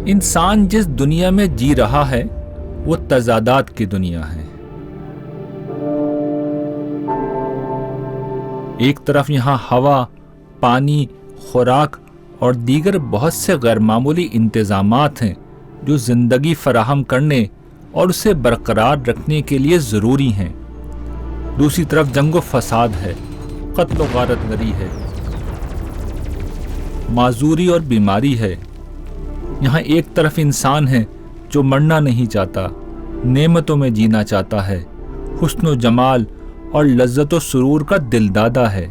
انسان جس دنیا میں جی رہا ہے وہ تضادات کی دنیا ہے۔ ایک طرف یہاں ہوا، پانی، خوراک اور دیگر بہت سے غیر معمولی انتظامات ہیں جو زندگی فراہم کرنے اور اسے برقرار رکھنے کے لیے ضروری ہیں۔ دوسری طرف جنگ و فساد ہے، قتل و غارت گری ہے، معذوری اور بیماری ہے۔ یہاں ایک طرف انسان ہے جو مرنا نہیں چاہتا، نعمتوں میں جینا چاہتا ہے، حسن و جمال اور لذت و سرور کا دلدادہ ہے،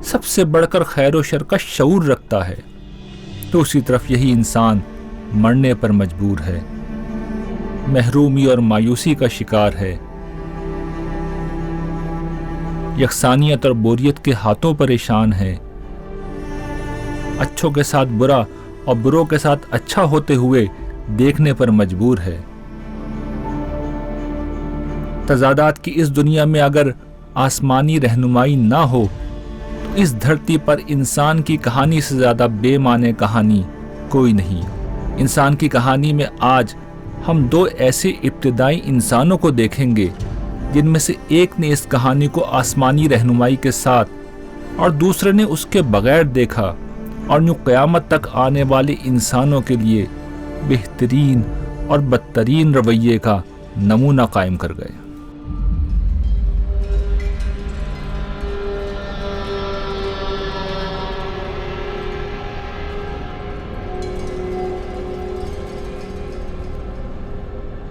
سب سے بڑھ کر خیر و شر کا شعور رکھتا ہے۔ دوسری طرف یہی انسان مرنے پر مجبور ہے، محرومی اور مایوسی کا شکار ہے، یکسانیت اور بوریت کے ہاتھوں پریشان ہے، اچھوں کے ساتھ برا اور بروں کے ساتھ اچھا ہوتے ہوئے دیکھنے پر مجبور ہے۔ تضادات کی اس دنیا میں اگر آسمانی رہنمائی نہ ہو تو اس دھرتی پر انسان کی کہانی سے زیادہ بے معنی کہانی کوئی نہیں۔ انسان کی کہانی میں آج ہم دو ایسے ابتدائی انسانوں کو دیکھیں گے جن میں سے ایک نے اس کہانی کو آسمانی رہنمائی کے ساتھ اور دوسرے نے اس کے بغیر دیکھا، اور یوں قیامت تک آنے والے انسانوں کے لیے بہترین اور بدترین رویے کا نمونہ قائم کر گئے۔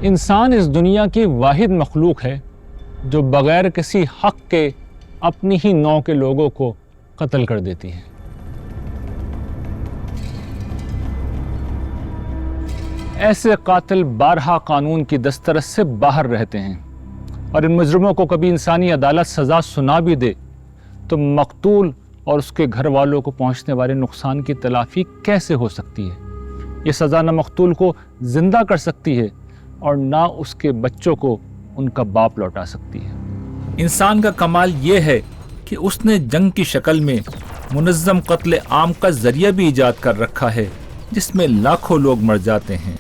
انسان اس دنیا کی واحد مخلوق ہے جو بغیر کسی حق کے اپنی ہی نوع کے لوگوں کو قتل کر دیتی ہے۔ ایسے قاتل بارہا قانون کی دسترس سے باہر رہتے ہیں، اور ان مجرموں کو کبھی انسانی عدالت سزا سنا بھی دے تو مقتول اور اس کے گھر والوں کو پہنچنے والے نقصان کی تلافی کیسے ہو سکتی ہے؟ یہ سزا نہ مقتول کو زندہ کر سکتی ہے اور نہ اس کے بچوں کو ان کا باپ لوٹا سکتی ہے۔ انسان کا کمال یہ ہے کہ اس نے جنگ کی شکل میں منظم قتل عام کا ذریعہ بھی ایجاد کر رکھا ہے، جس میں لاکھوں لوگ مر جاتے ہیں۔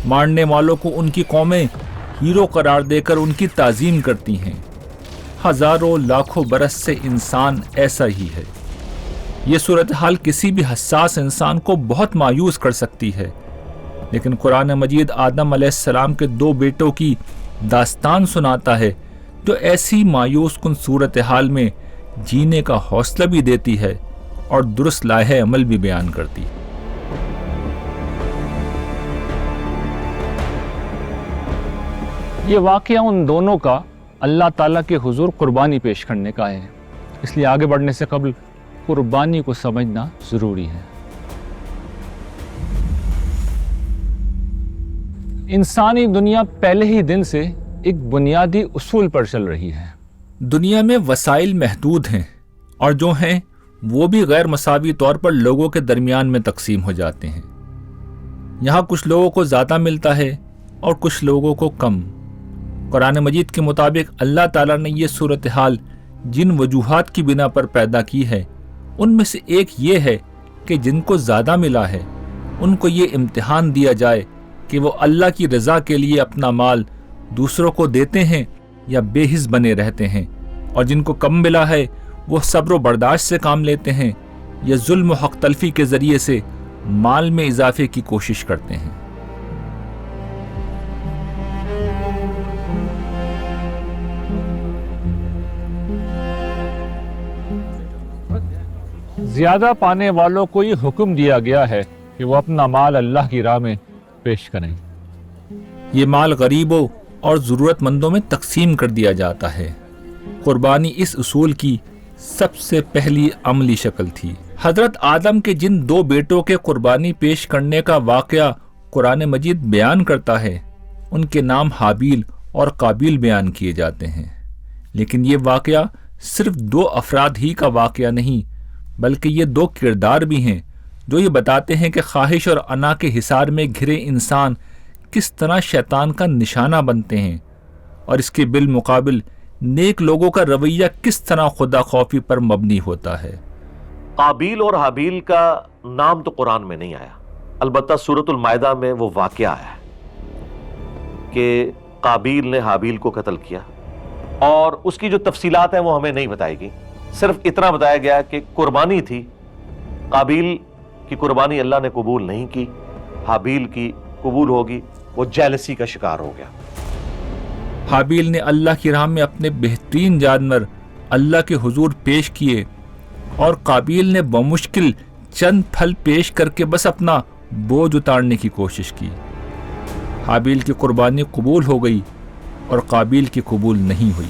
مارنے والوں کو ان کی قومیں ہیرو قرار دے کر ان کی تعظیم کرتی ہیں۔ ہزاروں لاکھوں برس سے انسان ایسا ہی ہے۔ یہ صورتحال کسی بھی حساس انسان کو بہت مایوس کر سکتی ہے، لیکن قرآن مجید آدم علیہ السلام کے دو بیٹوں کی داستان سناتا ہے جو ایسی مایوس کن صورتحال میں جینے کا حوصلہ بھی دیتی ہے اور درست لائحہ عمل بھی بیان کرتی ہے۔ یہ واقعہ ان دونوں کا اللہ تعالیٰ کے حضور قربانی پیش کرنے کا ہے، اس لیے آگے بڑھنے سے قبل قربانی کو سمجھنا ضروری ہے۔ انسانی دنیا پہلے ہی دن سے ایک بنیادی اصول پر چل رہی ہے۔ دنیا میں وسائل محدود ہیں، اور جو ہیں وہ بھی غیر مساوی طور پر لوگوں کے درمیان میں تقسیم ہو جاتے ہیں۔ یہاں کچھ لوگوں کو زیادہ ملتا ہے اور کچھ لوگوں کو کم۔ قرآن مجید کے مطابق اللہ تعالیٰ نے یہ صورتحال جن وجوہات کی بنا پر پیدا کی ہے، ان میں سے ایک یہ ہے کہ جن کو زیادہ ملا ہے ان کو یہ امتحان دیا جائے کہ وہ اللہ کی رضا کے لیے اپنا مال دوسروں کو دیتے ہیں یا بے حس بنے رہتے ہیں، اور جن کو کم ملا ہے وہ صبر و برداشت سے کام لیتے ہیں یا ظلم و حق تلفی کے ذریعے سے مال میں اضافے کی کوشش کرتے ہیں۔ زیادہ پانے والوں کو یہ حکم دیا گیا ہے کہ وہ اپنا مال اللہ کی راہ میں پیش کریں۔ یہ مال غریبوں اور ضرورت مندوں میں تقسیم کر دیا جاتا ہے۔ قربانی اس اصول کی سب سے پہلی عملی شکل تھی۔ حضرت آدم کے جن دو بیٹوں کے قربانی پیش کرنے کا واقعہ قرآن مجید بیان کرتا ہے، ان کے نام حابیل اور قابیل بیان کیے جاتے ہیں، لیکن یہ واقعہ صرف دو افراد ہی کا واقعہ نہیں، بلکہ یہ دو کردار بھی ہیں جو یہ بتاتے ہیں کہ خواہش اور انا کے حصار میں گھرے انسان کس طرح شیطان کا نشانہ بنتے ہیں، اور اس کے بالمقابل نیک لوگوں کا رویہ کس طرح خدا خوفی پر مبنی ہوتا ہے۔ قابیل اور حابیل کا نام تو قرآن میں نہیں آیا، البتہ سورۃ المائدہ میں وہ واقعہ ہے کہ قابیل نے حابیل کو قتل کیا، اور اس کی جو تفصیلات ہیں وہ ہمیں نہیں بتائی گئی، صرف اتنا بتایا گیا کہ قربانی تھی، قابیل کی قربانی اللہ نے قبول نہیں کی، حابیل کی قبول ہوگی، وہ جیلسی کا شکار ہو گیا۔ حابیل نے اللہ کی راہ میں اپنے بہترین جانور اللہ کے حضور پیش کیے، اور قابیل نے بمشکل چند پھل پیش کر کے بس اپنا بوجھ اتارنے کی کوشش کی۔ حابیل کی قربانی قبول ہو گئی اور قابیل کی قبول نہیں ہوئی۔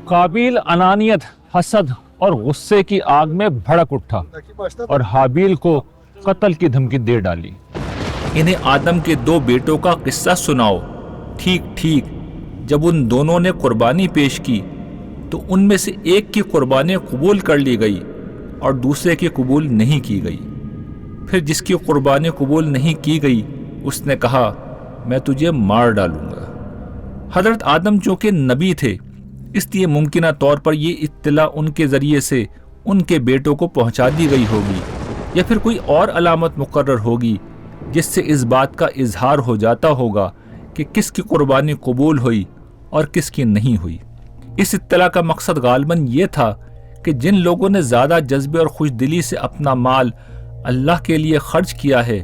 قابیل انانیت، حسد اور غصے کی آگ میں بھڑک اٹھا اور حابیل کو قتل کی دھمکی دے ڈالی۔ انہیں آدم کے 2 بیٹوں کا قصہ سناؤ۔ ٹھیک ٹھیک، جب ان دونوں نے قربانی پیش کی تو ان میں سے ایک کی قربانی قبول کر لی گئی اور دوسرے کی قبول نہیں کی گئی۔ پھر جس کی قربانی قبول نہیں کی گئی اس نے کہا میں تجھے مار ڈالوں گا۔ حضرت آدم چونکہ نبی تھے، اس لیے ممکنہ طور پر یہ اطلاع ان کے ذریعے سے ان کے بیٹوں کو پہنچا دی گئی ہوگی، یا پھر کوئی اور علامت مقرر ہوگی جس سے اس بات کا اظہار ہو جاتا ہوگا کہ کس کی قربانی قبول ہوئی اور کس کی نہیں ہوئی۔ اس اطلاع کا مقصد غالباً یہ تھا کہ جن لوگوں نے زیادہ جذبے اور خوش دلی سے اپنا مال اللہ کے لیے خرچ کیا ہے،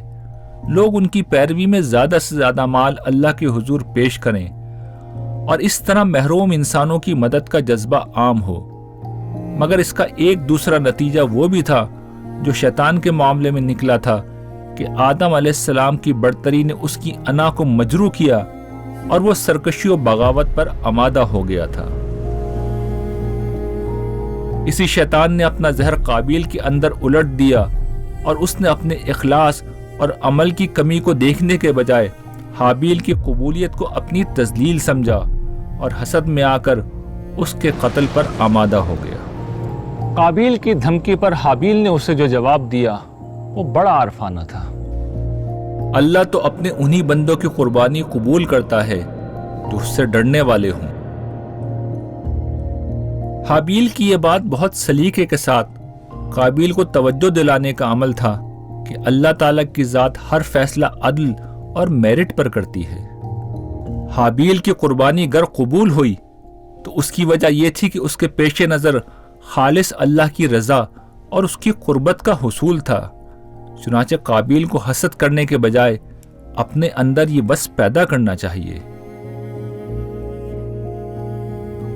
لوگ ان کی پیروی میں زیادہ سے زیادہ مال اللہ کے حضور پیش کریں، اور اس طرح محروم انسانوں کی مدد کا جذبہ عام ہو۔ مگر اس کا ایک دوسرا نتیجہ وہ بھی تھا جو شیطان کے معاملے میں نکلا تھا کہ آدم علیہ السلام کی برتری نے اس کی انا کو مجروح کیا اور وہ سرکشی و بغاوت پر آمادہ ہو گیا تھا۔ اسی شیطان نے اپنا زہر قابیل کے اندر الٹ دیا، اور اس نے اپنے اخلاص اور عمل کی کمی کو دیکھنے کے بجائے حابیل کی قبولیت کو اپنی تذلیل سمجھا اور حسد میں آ کر اس کے قتل پر آمادہ ہو گیا۔ قابیل کی دھمکی پر حابیل نے اسے جو جواب دیا وہ بڑا عارفانہ تھا۔ اللہ تو اپنے انہی بندوں کی قربانی قبول کرتا ہے جو اس سے ڈرنے والے ہوں۔ حابیل کی یہ بات بہت سلیقے کے ساتھ قابیل کو توجہ دلانے کا عمل تھا کہ اللہ تعالیٰ کی ذات ہر فیصلہ عدل اور میرٹ پر کرتی ہے۔ حابیل کی قربانی گر قبول ہوئی تو اس کی وجہ یہ تھی کہ اس کے پیش نظر خالص اللہ کی رضا اور اس کی قربت کا حصول تھا۔ چنانچہ قابیل کو حسد کرنے کے بجائے اپنے اندر یہ بس پیدا کرنا چاہیے۔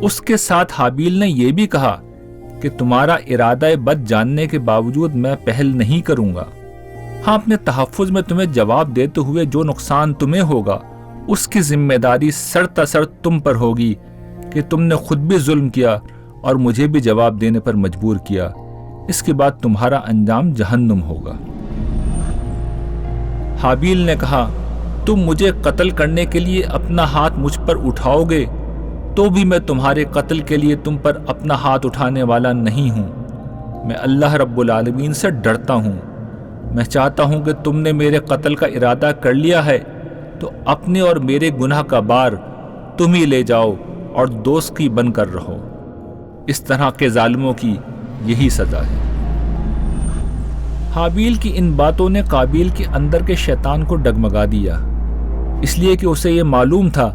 اس کے ساتھ حابیل نے یہ بھی کہا کہ تمہارا ارادہ بد جاننے کے باوجود میں پہل نہیں کروں گا۔ ہاں، اپنے تحفظ میں تمہیں جواب دیتے ہوئے جو نقصان تمہیں ہوگا اس کی ذمہ داری سر تسر تم پر ہوگی کہ تم نے خود بھی ظلم کیا اور مجھے بھی جواب دینے پر مجبور کیا۔ اس کے بعد تمہارا انجام جہنم ہوگا۔ حابیل نے کہا تم مجھے قتل کرنے کے لیے اپنا ہاتھ مجھ پر اٹھاؤ گے تو بھی میں تمہارے قتل کے لیے تم پر اپنا ہاتھ اٹھانے والا نہیں ہوں۔ میں اللہ رب العالمین سے ڈرتا ہوں۔ میں چاہتا ہوں کہ تم نے میرے قتل کا ارادہ کر لیا ہے تو اپنے اور میرے گناہ کا بار تم ہی لے جاؤ اور دوستی بن کر رہو۔ اس طرح کے ظالموں کی یہی سزا ہے۔ حابیل کی ان باتوں نے قابیل کے اندر کے شیطان کو ڈگمگا دیا، اس لیے کہ اسے یہ معلوم تھا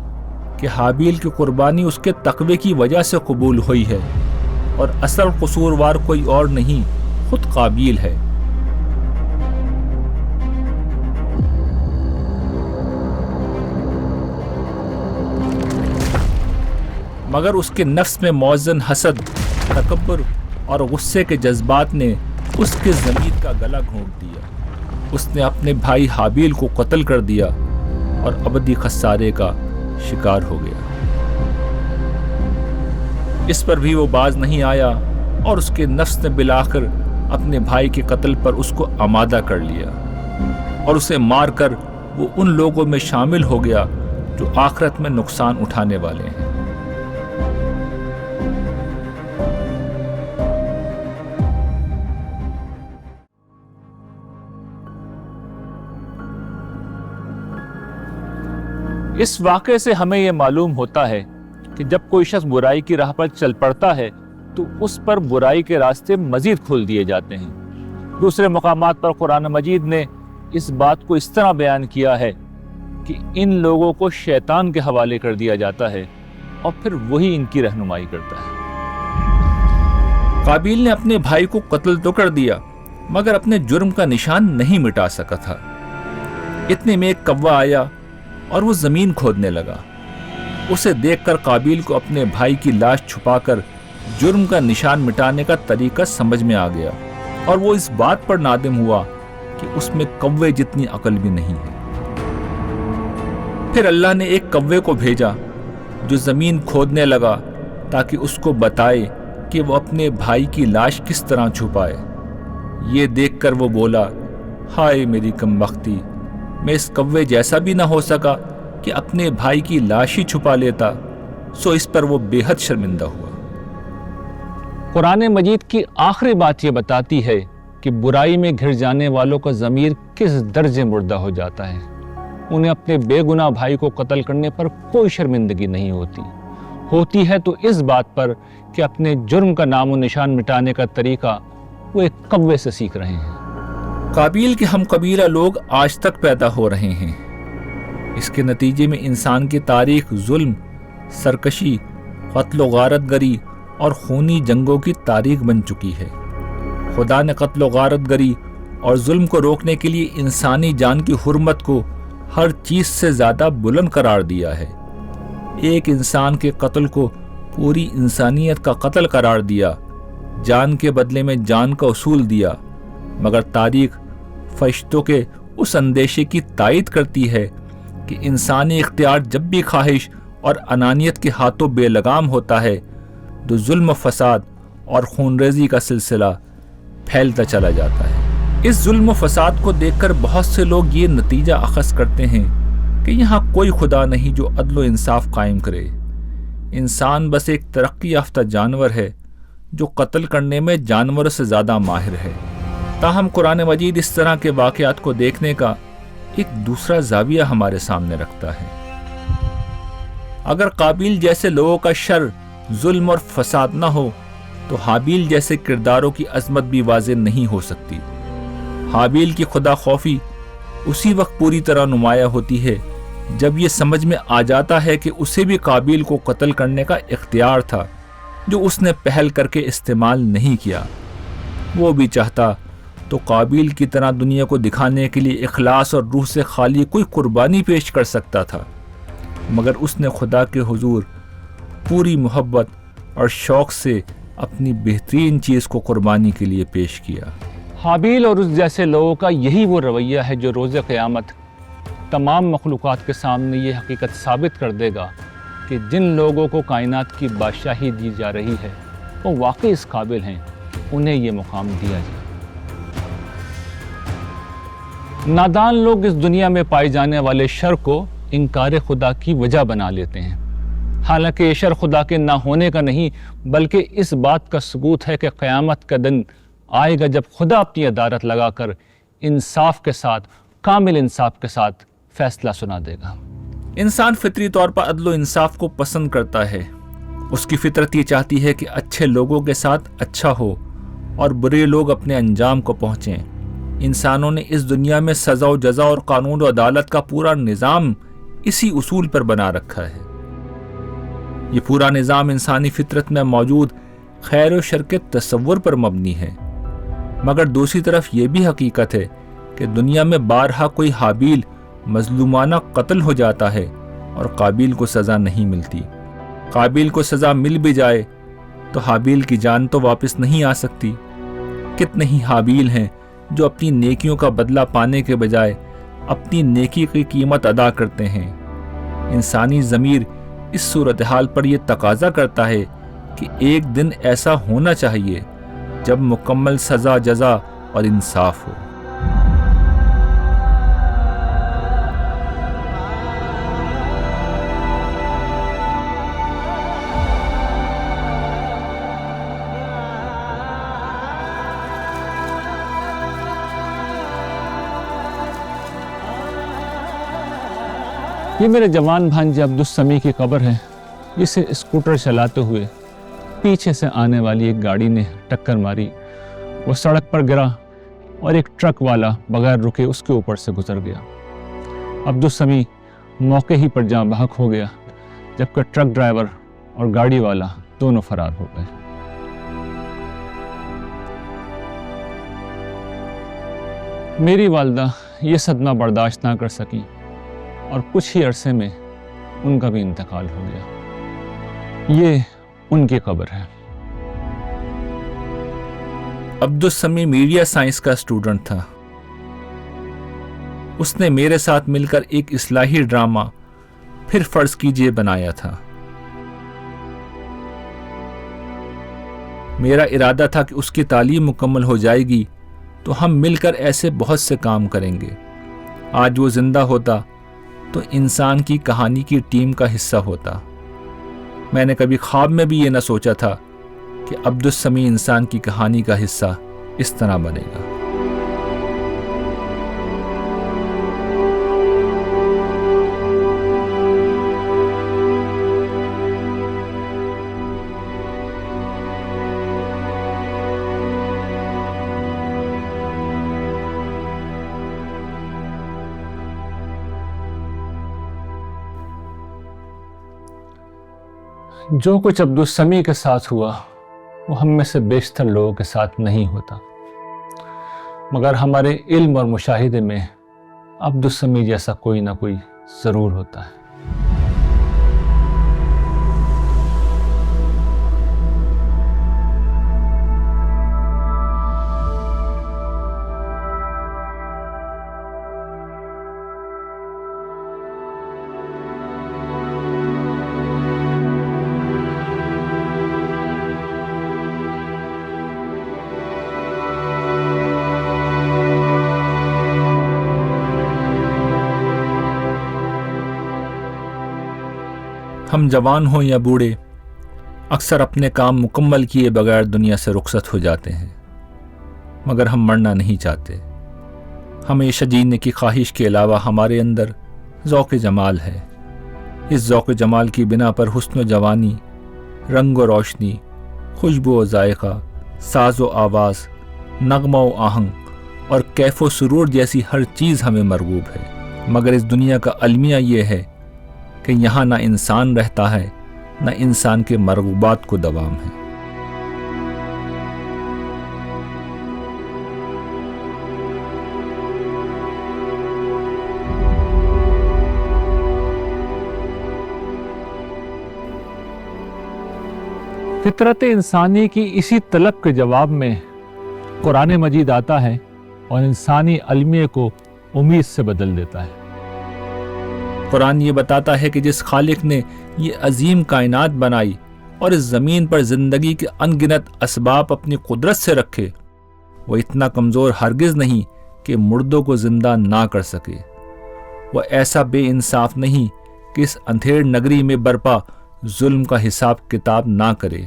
کہ حابیل کی قربانی اس کے تقوی کی وجہ سے قبول ہوئی ہے، اور اصل قصوروار کوئی اور نہیں، خود قابیل ہے۔ مگر اس کے نفس میں موزن حسد، تکبر اور غصے کے جذبات نے اس کے ضمیر کا گلا گھونٹ دیا۔ اس نے اپنے بھائی حابیل کو قتل کر دیا اور ابدی خسارے کا شکار ہو گیا۔ اس پر بھی وہ باز نہیں آیا اور اس کے نفس نے بالآخر اپنے بھائی کے قتل پر اس کو آمادہ کر لیا اور اسے مار کر وہ ان لوگوں میں شامل ہو گیا جو آخرت میں نقصان اٹھانے والے ہیں۔ اس واقعے سے ہمیں یہ معلوم ہوتا ہے کہ جب کوئی شخص برائی کی راہ پر چل پڑتا ہے تو اس پر برائی کے راستے مزید کھول دیے جاتے ہیں۔ دوسرے مقامات پر قرآن مجید نے اس بات کو اس طرح بیان کیا ہے کہ ان لوگوں کو شیطان کے حوالے کر دیا جاتا ہے اور پھر وہی ان کی رہنمائی کرتا ہے۔ قابیل نے اپنے بھائی کو قتل تو کر دیا مگر اپنے جرم کا نشان نہیں مٹا سکا تھا۔ اتنے میں ایک کوا آیا اور وہ زمین کھودنے لگا۔ اسے دیکھ کر قابیل کو اپنے بھائی کی لاش چھپا کر جرم کا نشان مٹانے کا طریقہ سمجھ میں آ گیا اور وہ اس بات پر نادم ہوا کہ اس میں کوے جتنی عقل بھی نہیں ہے۔ پھر اللہ نے ایک کوے کو بھیجا جو زمین کھودنے لگا تاکہ اس کو بتائے کہ وہ اپنے بھائی کی لاش کس طرح چھپائے۔ یہ دیکھ کر وہ بولا، ہائے میری کم بختی، میں اس کوے جیسا بھی نہ ہو سکا کہ اپنے بھائی کی لاش ہی چھپا لیتا۔ سو اس پر وہ بے حد شرمندہ ہوا۔ قرآن مجید کی آخری بات یہ بتاتی ہے کہ برائی میں گھر جانے والوں کا ضمیر کس درجے مردہ ہو جاتا ہے۔ انہیں اپنے بے گناہ بھائی کو قتل کرنے پر کوئی شرمندگی نہیں ہوتی ہے تو اس بات پر کہ اپنے جرم کا نام و نشان مٹانے کا طریقہ وہ ایک کوے سے سیکھ رہے ہیں۔ قابیل کے ہم قبیلہ لوگ آج تک پیدا ہو رہے ہیں۔ اس کے نتیجے میں انسان کی تاریخ ظلم، سرکشی، قتل و غارت گری اور خونی جنگوں کی تاریخ بن چکی ہے۔ خدا نے قتل و غارت گری اور ظلم کو روکنے کے لیے انسانی جان کی حرمت کو ہر چیز سے زیادہ بلند قرار دیا ہے۔ ایک انسان کے قتل کو پوری انسانیت کا قتل قرار دیا، جان کے بدلے میں جان کا اصول دیا، مگر تاریخ فرشتوں کے اس اندیشے کی تائید کرتی ہے کہ انسانی اختیار جب بھی خواہش اور انانیت کے ہاتھوں بے لگام ہوتا ہے تو ظلم و فساد اور خونریزی کا سلسلہ پھیلتا چلا جاتا ہے۔ اس ظلم و فساد کو دیکھ کر بہت سے لوگ یہ نتیجہ اخذ کرتے ہیں کہ یہاں کوئی خدا نہیں جو عدل و انصاف قائم کرے۔ انسان بس ایک ترقی یافتہ جانور ہے جو قتل کرنے میں جانوروں سے زیادہ ماہر ہے۔ تاہم قرآن مجید اس طرح کے واقعات کو دیکھنے کا ایک دوسرا زاویہ ہمارے سامنے رکھتا ہے۔ اگر قابیل جیسے لوگوں کا شر، ظلم اور فساد نہ ہو تو حابیل جیسے کرداروں کی عظمت بھی واضح نہیں ہو سکتی۔ حابیل کی خدا خوفی اسی وقت پوری طرح نمایاں ہوتی ہے جب یہ سمجھ میں آ جاتا ہے کہ اسے بھی قابیل کو قتل کرنے کا اختیار تھا جو اس نے پہل کر کے استعمال نہیں کیا۔ وہ بھی چاہتا تو قابیل کی طرح دنیا کو دکھانے کے لیے اخلاص اور روح سے خالی کوئی قربانی پیش کر سکتا تھا، مگر اس نے خدا کے حضور پوری محبت اور شوق سے اپنی بہترین چیز کو قربانی کے لیے پیش کیا۔ حابیل اور اس جیسے لوگوں کا یہی وہ رویہ ہے جو روز قیامت تمام مخلوقات کے سامنے یہ حقیقت ثابت کر دے گا کہ جن لوگوں کو کائنات کی بادشاہی دی جا رہی ہے وہ واقعی اس قابل ہیں، انہیں یہ مقام دیا جائے۔ نادان لوگ اس دنیا میں پائے جانے والے شر کو انکار خدا کی وجہ بنا لیتے ہیں، حالانکہ یہ شر خدا کے نہ ہونے کا نہیں بلکہ اس بات کا ثبوت ہے کہ قیامت کا دن آئے گا جب خدا اپنی عدالت لگا کر انصاف کے ساتھ، کامل انصاف کے ساتھ فیصلہ سنا دے گا۔ انسان فطری طور پر عدل و انصاف کو پسند کرتا ہے۔ اس کی فطرت یہ چاہتی ہے کہ اچھے لوگوں کے ساتھ اچھا ہو اور برے لوگ اپنے انجام کو پہنچیں۔ انسانوں نے اس دنیا میں سزا و جزا اور قانون و عدالت کا پورا نظام اسی اصول پر بنا رکھا ہے۔ یہ پورا نظام انسانی فطرت میں موجود خیر و شر کے تصور پر مبنی ہے، مگر دوسری طرف یہ بھی حقیقت ہے کہ دنیا میں بارہا کوئی حابیل مظلومانہ قتل ہو جاتا ہے اور قابیل کو سزا نہیں ملتی۔ قابیل کو سزا مل بھی جائے تو حابیل کی جان تو واپس نہیں آ سکتی۔ کتنے ہی حابیل ہیں جو اپنی نیکیوں کا بدلہ پانے کے بجائے اپنی نیکی کی قیمت ادا کرتے ہیں۔ انسانی ضمیر اس صورتحال پر یہ تقاضا کرتا ہے کہ ایک دن ایسا ہونا چاہیے جب مکمل سزا جزا اور انصاف ہو۔ یہ میرے جوان بھانجے عبدالسمیع کی قبر ہے۔ اسے اسکوٹر چلاتے ہوئے پیچھے سے آنے والی ایک گاڑی نے ٹکر ماری، وہ سڑک پر گرا اور ایک ٹرک والا بغیر رکے اس کے اوپر سے گزر گیا۔ عبدالسمیع موقع ہی پر جاں بحق ہو گیا، جبکہ ٹرک ڈرائیور اور گاڑی والا دونوں فرار ہو گئے۔ میری والدہ یہ صدمہ برداشت نہ کر سکیں اور کچھ ہی عرصے میں ان کا بھی انتقال ہو گیا۔ یہ ان کی قبر ہے۔ عبدالسمیع میڈیا سائنس کا اسٹوڈنٹ تھا۔ اس نے میرے ساتھ مل کر ایک اصلاحی ڈرامہ پھر فرض کیجئے بنایا تھا۔ میرا ارادہ تھا کہ اس کی تعلیم مکمل ہو جائے گی تو ہم مل کر ایسے بہت سے کام کریں گے۔ آج وہ زندہ ہوتا تو انسان کی کہانی کی ٹیم کا حصہ ہوتا۔ میں نے کبھی خواب میں بھی یہ نہ سوچا تھا کہ عبدالسمیع انسان کی کہانی کا حصہ اس طرح بنے گا۔ جو کچھ عبدالسمیع کے ساتھ ہوا وہ ہم میں سے بیشتر لوگوں کے ساتھ نہیں ہوتا، مگر ہمارے علم اور مشاہدے میں عبدالسمیع جیسا کوئی نہ کوئی ضرور ہوتا ہے۔ ہم جوان ہوں یا بوڑھے اکثر اپنے کام مکمل کیے بغیر دنیا سے رخصت ہو جاتے ہیں، مگر ہم مرنا نہیں چاہتے۔ ہمیشہ جینے کی خواہش کے علاوہ ہمارے اندر ذوق جمال ہے۔ اس ذوق جمال کی بنا پر حسن و جوانی، رنگ و روشنی، خوشبو و ذائقہ، ساز و آواز، نغمہ و آہنگ اور کیف و سرور جیسی ہر چیز ہمیں مرغوب ہے، مگر اس دنیا کا المیہ یہ ہے کہ یہاں نہ انسان رہتا ہے نہ انسان کے مرغوبات کو دوام ہے۔ فطرت انسانی کی اسی طلب کے جواب میں قرآن مجید آتا ہے اور انسانی المیہ کو امید سے بدل دیتا ہے۔ قرآن یہ بتاتا ہے کہ جس خالق نے یہ عظیم کائنات بنائی اور اس زمین پر زندگی کے ان گنت اسباب اپنی قدرت سے رکھے، وہ اتنا کمزور ہرگز نہیں کہ مردوں کو زندہ نہ کر سکے۔ وہ ایسا بے انصاف نہیں کہ اس اندھیر نگری میں برپا ظلم کا حساب کتاب نہ کرے۔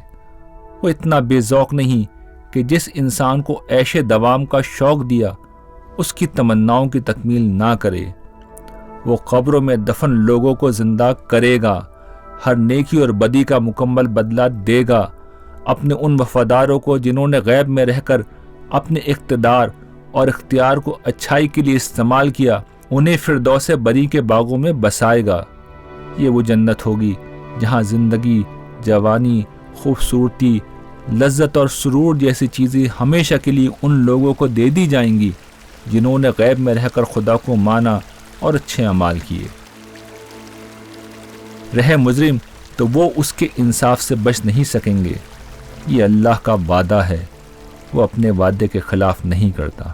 وہ اتنا بے ذوق نہیں کہ جس انسان کو عیش دوام کا شوق دیا اس کی تمناؤں کی تکمیل نہ کرے۔ وہ قبروں میں دفن لوگوں کو زندہ کرے گا، ہر نیکی اور بدی کا مکمل بدلہ دے گا۔ اپنے ان وفاداروں کو جنہوں نے غیب میں رہ کر اپنے اقتدار اور اختیار کو اچھائی کے لیے استعمال کیا، انہیں فردوس بری کے باغوں میں بسائے گا۔ یہ وہ جنت ہوگی جہاں زندگی، جوانی، خوبصورتی، لذت اور سرور جیسی چیزیں ہمیشہ کے لیے ان لوگوں کو دے دی جائیں گی جنہوں نے غیب میں رہ کر خدا کو مانا اور اچھے اعمال کیے۔ رہے مجرم تو وہ اس کے انصاف سے بچ نہیں سکیں گے۔ یہ اللہ کا وعدہ ہے، وہ اپنے وعدے کے خلاف نہیں کرتا۔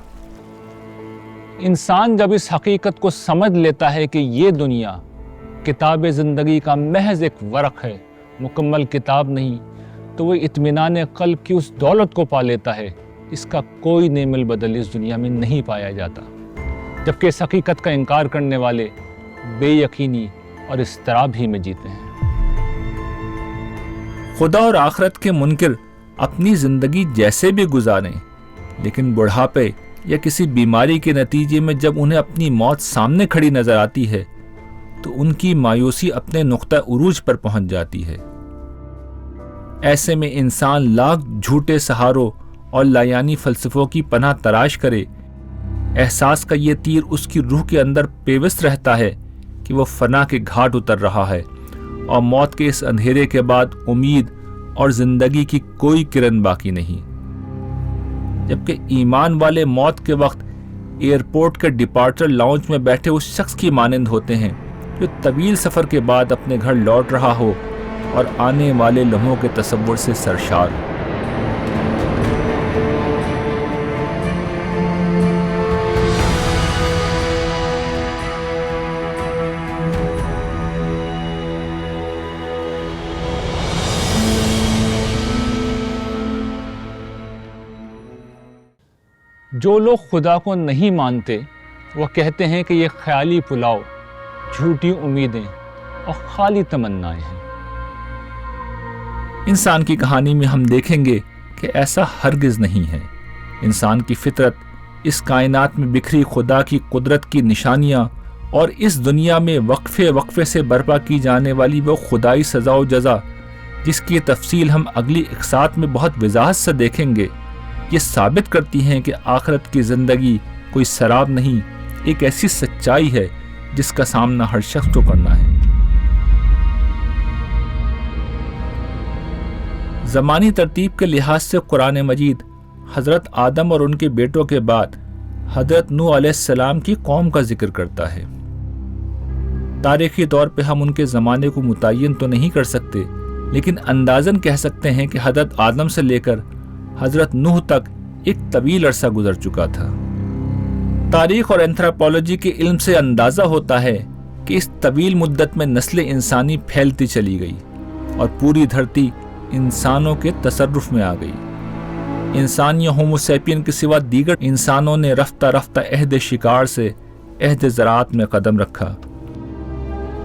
انسان جب اس حقیقت کو سمجھ لیتا ہے کہ یہ دنیا کتاب زندگی کا محض ایک ورق ہے، مکمل کتاب نہیں، تو وہ اطمینان قلب کی اس دولت کو پا لیتا ہے اس کا کوئی نعم البدل اس دنیا میں نہیں پایا جاتا، جبکہ اس حقیقت کا انکار کرنے والے بے یقینی اور اضطراب ہی میں جیتے ہیں۔ خدا اور آخرت کے منکر اپنی زندگی جیسے بھی گزاریں، لیکن بڑھاپے یا کسی بیماری کے نتیجے میں جب انہیں اپنی موت سامنے کھڑی نظر آتی ہے تو ان کی مایوسی اپنے نقطہ عروج پر پہنچ جاتی ہے۔ ایسے میں انسان لاکھ جھوٹے سہاروں اور لایانی فلسفوں کی پناہ تلاش کرے احساس کا یہ تیر اس کی روح کے اندر پیوست رہتا ہے کہ وہ فنا کے گھاٹ اتر رہا ہے اور موت کے اس اندھیرے کے بعد امید اور زندگی کی کوئی کرن باقی نہیں، جبکہ ایمان والے موت کے وقت ایئرپورٹ کے ڈپارچر لاؤنج میں بیٹھے اس شخص کی مانند ہوتے ہیں جو طویل سفر کے بعد اپنے گھر لوٹ رہا ہو اور آنے والے لمحوں کے تصور سے سرشار ہو۔ جو لوگ خدا کو نہیں مانتے وہ کہتے ہیں کہ یہ خیالی پلاؤ، جھوٹی امیدیں اور خالی تمنائیں ہیں۔ انسان کی کہانی میں ہم دیکھیں گے کہ ایسا ہرگز نہیں ہے۔ انسان کی فطرت اس کائنات میں بکھری خدا کی قدرت کی نشانیاں اور اس دنیا میں وقفے وقفے سے برپا کی جانے والی وہ خدائی سزا و جزا جس کی تفصیل ہم اگلی اقساط میں بہت وضاحت سے دیکھیں گے، یہ ثابت کرتی ہیں کہ آخرت کی زندگی کوئی سراب نہیں، ایک ایسی سچائی ہے جس کا سامنا ہر شخص کو کرنا ہے۔ زمانی ترتیب کے لحاظ سے قرآن مجید حضرت آدم اور ان کے بیٹوں کے بعد حضرت نوح علیہ السلام کی قوم کا ذکر کرتا ہے۔ تاریخی طور پہ ہم ان کے زمانے کو متعین تو نہیں کر سکتے، لیکن اندازاً کہہ سکتے ہیں کہ حضرت آدم سے لے کر حضرت نوح تک ایک طویل عرصہ گزر چکا تھا۔ تاریخ اور اینتھروپولوجی کے علم سے اندازہ ہوتا ہے کہ اس طویل مدت میں نسل انسانی پھیلتی چلی گئی اور پوری دھرتی انسانوں کے تصرف میں آ گئی۔ انسان یا ہومو سیپین کے سوا دیگر انسانوں نے رفتہ رفتہ عہد شکار سے عہد زراعت میں قدم رکھا۔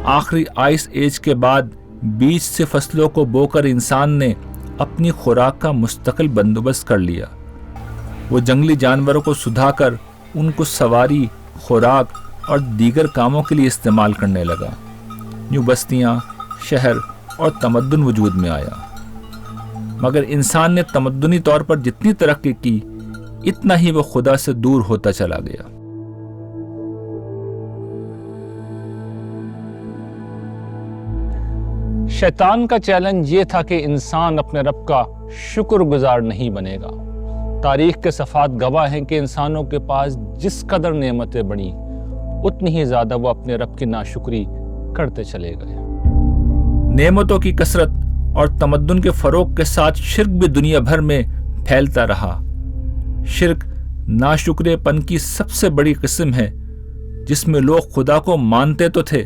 آخری آئس ایج کے بعد بیج سے فصلوں کو بو کر انسان نے اپنی خوراک کا مستقل بندوبست کر لیا۔ وہ جنگلی جانوروں کو سدھا کر ان کو سواری، خوراک اور دیگر کاموں کے لیے استعمال کرنے لگا۔ یوں بستیاں، شہر اور تمدن وجود میں آیا۔ مگر انسان نے تمدنی طور پر جتنی ترقی کی، اتنا ہی وہ خدا سے دور ہوتا چلا گیا۔ شیطان کا چیلنج یہ تھا کہ انسان اپنے رب کا شکر گزار نہیں بنے گا۔ تاریخ کے صفحات گواہ ہیں کہ انسانوں کے پاس جس قدر نعمتیں بڑھیں، اتنی ہی زیادہ وہ اپنے رب کی ناشکری کرتے چلے گئے۔ نعمتوں کی کثرت اور تمدن کے فروغ کے ساتھ شرک بھی دنیا بھر میں پھیلتا رہا۔ شرک ناشکرے پن کی سب سے بڑی قسم ہے، جس میں لوگ خدا کو مانتے تو تھے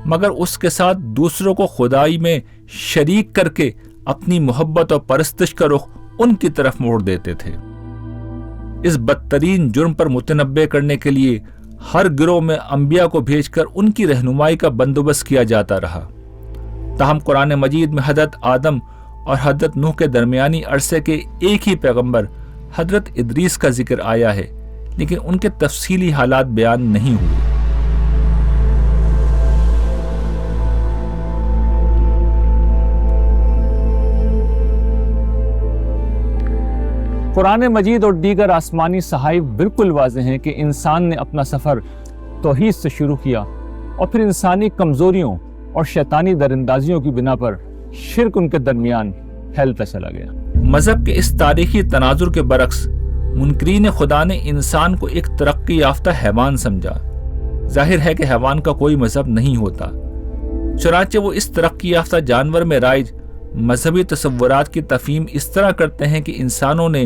مگر اس کے ساتھ دوسروں کو خدائی میں شریک کر کے اپنی محبت اور پرستش کا رخ ان کی طرف موڑ دیتے تھے۔ اس بدترین جرم پر متنبع کرنے کے لیے ہر گروہ میں انبیاء کو بھیج کر ان کی رہنمائی کا بندوبست کیا جاتا رہا۔ تاہم قرآن مجید میں حضرت آدم اور حضرت نوح کے درمیانی عرصے کے ایک ہی پیغمبر حضرت ادریس کا ذکر آیا ہے، لیکن ان کے تفصیلی حالات بیان نہیں ہوئے۔ قرآن مجید اور دیگر آسمانی صحائف بالکل واضح ہیں کہ انسان نے اپنا سفر توحید سے شروع کیا اور پھر انسانی کمزوریوں اور شیطانی دراندازیوں کی بنا پر شرک ان کے درمیان پھیلتا چلا گیا۔ مذہب کے اس تاریخی تناظر کے برعکس منکرین خدا نے انسان کو ایک ترقی یافتہ حیوان سمجھا۔ ظاہر ہے کہ حیوان کا کوئی مذہب نہیں ہوتا، چنانچہ وہ اس ترقی یافتہ جانور میں رائج مذہبی تصورات کی تفہیم اس طرح کرتے ہیں کہ انسانوں نے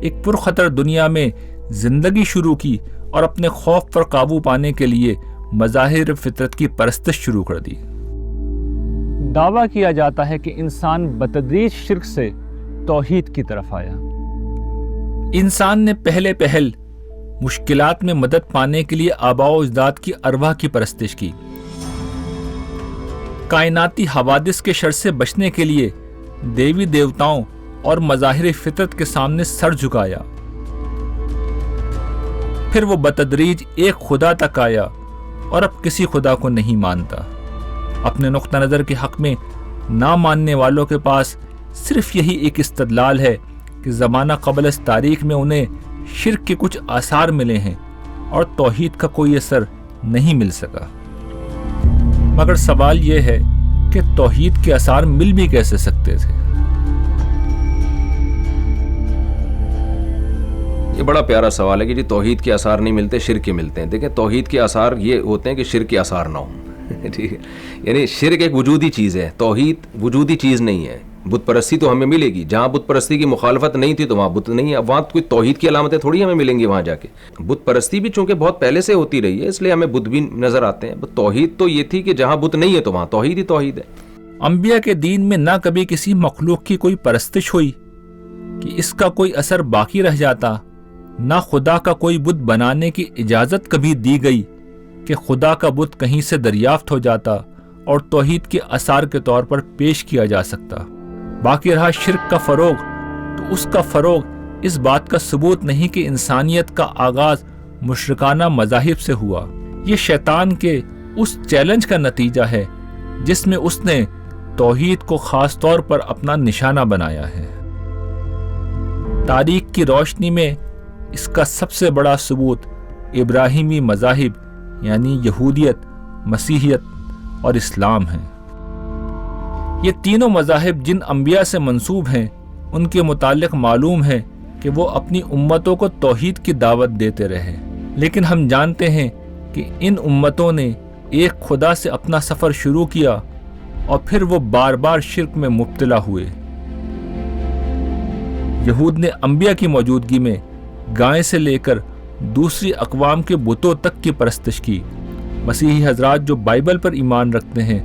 ایک پرخطر دنیا میں زندگی شروع کی اور اپنے خوف پر قابو پانے کے لیے مظاہر فطرت کی پرستش شروع کر دی۔ دعویٰ کیا جاتا ہے کہ انسان بتدریج شرک سے توحید کی طرف آیا۔ انسان نے پہل مشکلات میں مدد پانے کے لیے آباء و اجداد کی ارواح کی پرستش کی۔ کائناتی حوادث کے شر سے بچنے کے لیے دیوی دیوتاؤں اور مظاہر فطرت کے سامنے سر جھکایا۔ پھر وہ بتدریج ایک خدا تک آیا اور اب کسی خدا کو نہیں مانتا۔ اپنے نقطہ نظر کے حق میں نہ ماننے والوں کے پاس صرف یہی ایک استدلال ہے کہ زمانہ قبل اس تاریخ میں انہیں شرک کے کچھ آثار ملے ہیں اور توحید کا کوئی اثر نہیں مل سکا۔ مگر سوال یہ ہے کہ توحید کے آثار مل بھی کیسے سکتے تھے؟ یہ بڑا پیارا سوال ہے کہ جی توحید کے آثار نہیں ملتے، شرک کے ملتے ہیں۔ دیکھیں توحید کے آثار یہ ہوتے ہیں کہ شرک کے آثار نہ ہوں، ٹھیک ہے؟ یعنی شرک ایک وجودی چیز ہے، توحید وجودی چیز نہیں ہے۔ بت پرستی تو ہمیں ملے گی، جہاں بت پرستی کی مخالفت نہیں تھی تو وہاں بت نہیں ہے، وہاں کوئی توحید کی علامتیں تھوڑی ہمیں ملیں گی وہاں جا کے۔ بت پرستی بھی چونکہ بہت پہلے سے ہوتی رہی ہے اس لیے ہمیں بت بھی نظر آتے ہیں، توحید تو یہ تھی کہ جہاں بت نہیں ہے تو وہاں توحید ہی توحید ہے۔ انبیاء کے دین میں نہ کبھی کسی مخلوق کی کوئی پرستش ہوئی کہ اس کا کوئی اثر باقی رہ جاتا، نہ خدا کا کوئی بت بنانے کی اجازت کبھی دی گئی کہ خدا کا بت کہیں سے دریافت ہو جاتا اور توحید کے اثار کے طور پر پیش کیا جا سکتا۔ باقی رہا شرک کا فروغ، تو اس کا فروغ اس بات کا ثبوت نہیں کہ انسانیت کا آغاز مشرکانہ مذاہب سے ہوا۔ یہ شیطان کے اس چیلنج کا نتیجہ ہے جس میں اس نے توحید کو خاص طور پر اپنا نشانہ بنایا ہے۔ تاریخ کی روشنی میں اس کا سب سے بڑا ثبوت ابراہیمی مذاہب یعنی یہودیت، مسیحیت اور اسلام ہیں۔ یہ تینوں مذاہب جن انبیاء سے منسوب ہیں ان کے متعلق معلوم ہے کہ وہ اپنی امتوں کو توحید کی دعوت دیتے رہے، لیکن ہم جانتے ہیں کہ ان امتوں نے ایک خدا سے اپنا سفر شروع کیا اور پھر وہ بار بار شرک میں مبتلا ہوئے۔ یہود نے انبیاء کی موجودگی میں گائے سے لے کر دوسری اقوام کے بتوں تک کی پرستش کی۔ مسیحی حضرات جو بائبل پر ایمان رکھتے ہیں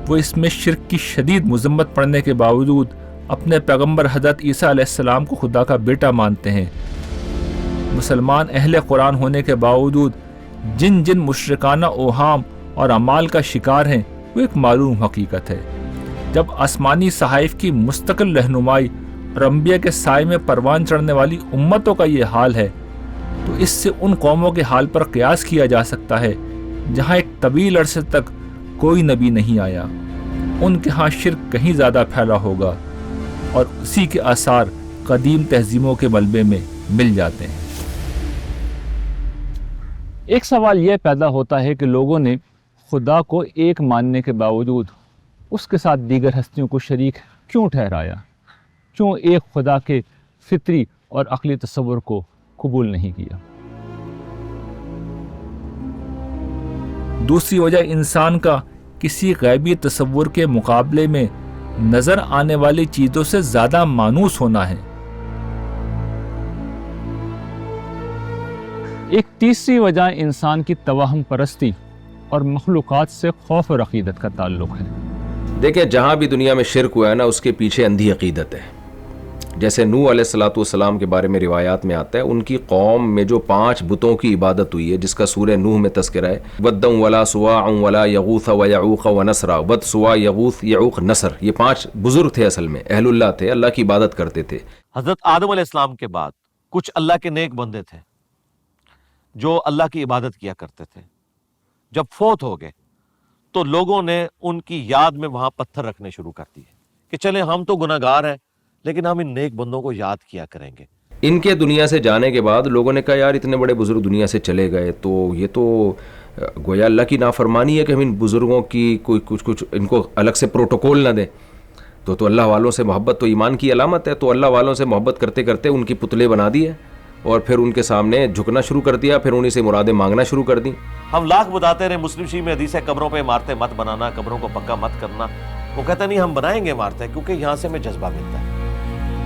وہ اس میں شرک کی شدید مذمت پڑھنے کے باوجود اپنے پیغمبر حضرت عیسیٰ علیہ السلام کو خدا کا بیٹا مانتے ہیں۔ مسلمان اہل قرآن ہونے کے باوجود جن جن مشرکانہ اوہام اور اعمال کا شکار ہیں وہ ایک معلوم حقیقت ہے۔ جب آسمانی صحائف کی مستقل رہنمائی اور انبیاء کے سائے میں پروان چڑھنے والی امتوں کا یہ حال ہے تو اس سے ان قوموں کے حال پر قیاس کیا جا سکتا ہے جہاں ایک طویل عرصے تک کوئی نبی نہیں آیا۔ ان کے ہاں شرک کہیں زیادہ پھیلا ہوگا اور اسی کے آثار قدیم تہذیبوں کے ملبے میں مل جاتے ہیں۔ ایک سوال یہ پیدا ہوتا ہے کہ لوگوں نے خدا کو ایک ماننے کے باوجود اس کے ساتھ دیگر ہستیوں کو شریک کیوں ٹھہرایا؟ کیوں ایک خدا کے فطری اور عقلی تصور کو قبول نہیں کیا؟ دوسری وجہ انسان کا کسی غیبی تصور کے مقابلے میں نظر آنے والی چیزوں سے زیادہ مانوس ہونا ہے۔ ایک تیسری وجہ انسان کی توہم پرستی اور مخلوقات سے خوف اور عقیدت کا تعلق ہے۔ دیکھیں جہاں بھی دنیا میں شرک ہوا ہے نا اس کے پیچھے اندھی عقیدت ہے۔ جیسے نوح علیہ السلام کے بارے میں روایات میں آتا ہے ان کی قوم میں جو 5 بتوں کی عبادت ہوئی ہے جس کا سورہ نوح میں تذکرہ ہے، ودًا ولا سواع ولا یغوث ویعوق ونسرا، ود سواع یغوث یعوق نصر، یہ 5 بزرگ تھے، اصل میں اہل اللہ تھے، اللہ کی عبادت کرتے تھے۔ حضرت آدم علیہ السلام کے بعد کچھ اللہ کے نیک بندے تھے جو اللہ کی عبادت کیا کرتے تھے، جب فوت ہو گئے تو لوگوں نے ان کی یاد میں وہاں پتھر رکھنے شروع کر دیے کہ چلیں ہم تو گناہ گار ہیں لیکن ہم ان نیک بندوں کو یاد کیا کریں گے۔ ان کے دنیا سے جانے کے بعد لوگوں نے کہا یار اتنے بڑے بزرگ دنیا سے چلے گئے تو یہ تو گویا اللہ کی نافرمانی ہے کہ ہم ان بزرگوں کی کوئی کچھ ان کو الگ سے پروٹوکول نہ دیں۔ تو اللہ والوں سے محبت تو ایمان کی علامت ہے، تو اللہ والوں سے محبت کرتے کرتے ان کی پتلے بنا دیے اور پھر ان کے سامنے جھکنا شروع کر دیا، پھر انہیں سے مرادیں مانگنا شروع کر دیں۔ ہم لاکھ بتاتے رہے، مسلم شریف میں حدیث ہے قبروں پہ عمارتیں مت بنانا، قبروں کو پکا مت کرنا، وہ کہتا نہیں ہم بنائیں گے عمارتیں کیونکہ یہاں سے ہمیں جذبہ ملتا ہے۔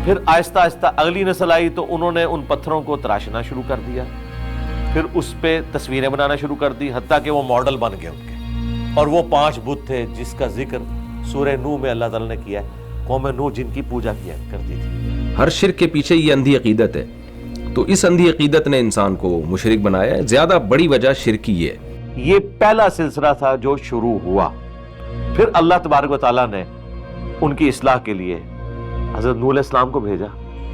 پھر آہستہ آہستہ اگلی نسل آئی تو انہوں نے ان پتھروں کو تراشنا شروع کر دیا، پھر اس پہ تصویریں بنانا شروع کر دی، حتیٰ کہ وہ ماڈل بن گئے ان کے۔ اور وہ 5 بت تھے جس کا ذکر سورہ نوح میں اللہ تعالیٰ نے کیا ہے، قوم نوح جن کی پوجا کیا کرتی تھی۔ ہر شرک کے پیچھے یہ اندھی عقیدت ہے، تو اس اندھی عقیدت نے انسان کو مشرک بنایا ہے۔ زیادہ بڑی وجہ شرک کی ہے۔ یہ پہلا سلسلہ تھا جو شروع ہوا، پھر اللہ تبارک و تعالیٰ نے ان کی اصلاح کے لیے حضرت نوح علیہ السلام کو بھیجا۔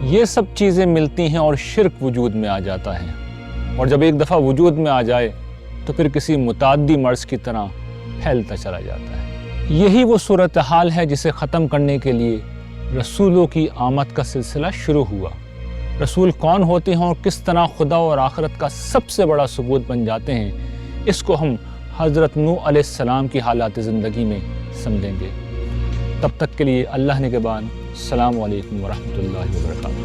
یہ سب چیزیں ملتی ہیں اور شرک وجود میں آ جاتا ہے، اور جب ایک دفعہ وجود میں آ جائے تو پھر کسی متعدی مرض کی طرح پھیلتا چلا جاتا ہے۔ یہی وہ صورتحال ہے جسے ختم کرنے کے لیے رسولوں کی آمد کا سلسلہ شروع ہوا۔ رسول کون ہوتے ہیں اور کس طرح خدا اور آخرت کا سب سے بڑا ثبوت بن جاتے ہیں، اس کو ہم حضرت نوح علیہ السلام کی حالات زندگی میں سمجھیں گے۔ تب تک کے لیے اللہ نگہبان۔ السلام علیکم ورحمۃ اللہ وبرکاتہ۔